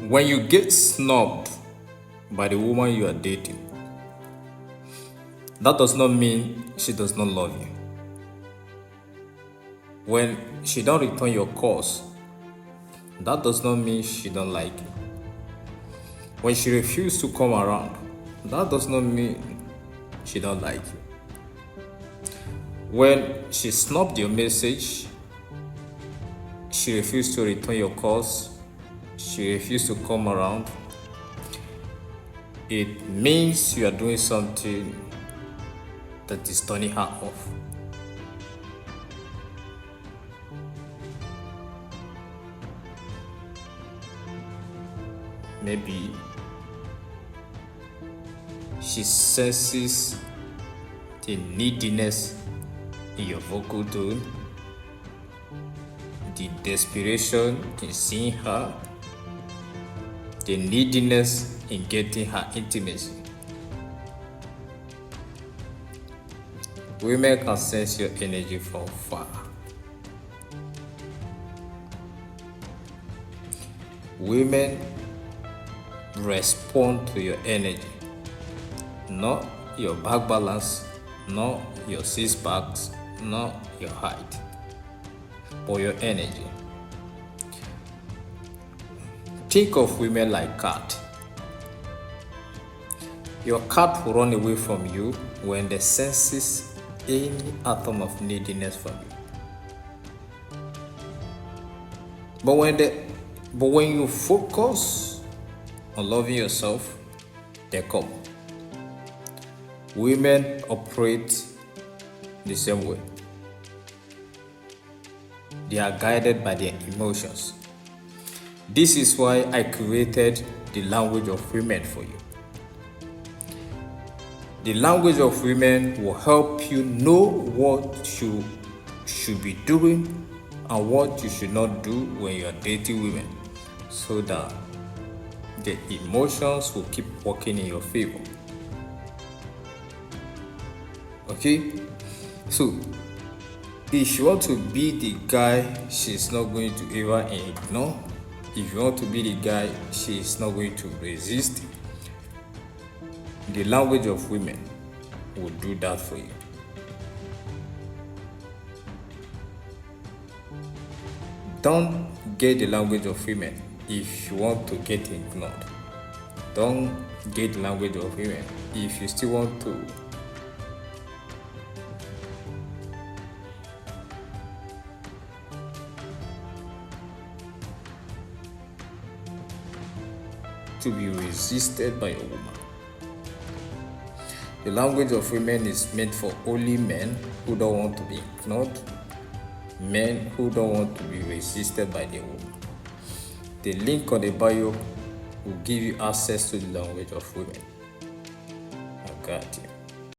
When you get snubbed by the woman you are dating, that does not mean she does not love you. When she don't return your calls, that does not mean she don't like you. When she refuses to come around, that does not mean she don't like you. When she snubbed your message, she refused to return your calls, she refused to come around, it means you are doing something that is turning her off. Maybe she senses the neediness in your vocal tone, the desperation in seeing her, the neediness in getting her intimacy. Women can sense your energy from far. Women respond to your energy, not your back balance, not your six packs, not your height, but your energy. Think of women like cat. Your cat will run away from you when they senses any atom of neediness from you. But when you focus on loving yourself, they come. Women operate the same way. They are guided by their emotions. This is why I created the language of women for you. The language of women will help you know what you should be doing and what you should not do when you are dating women, so that the emotions will keep working in your favor. Okay? So, if you want to be the guy she's not going to ever ignore, if you want to be the guy she's not going to resist, the language of women will do that for you. Don't get the language of women if you want to get ignored. Don't get the language of women if you still want to be resisted by a woman. The language of women is meant for only men who don't want to be ignored, men who don't want to be resisted by the woman. The link on the bio will give you access to the language of women. I got you.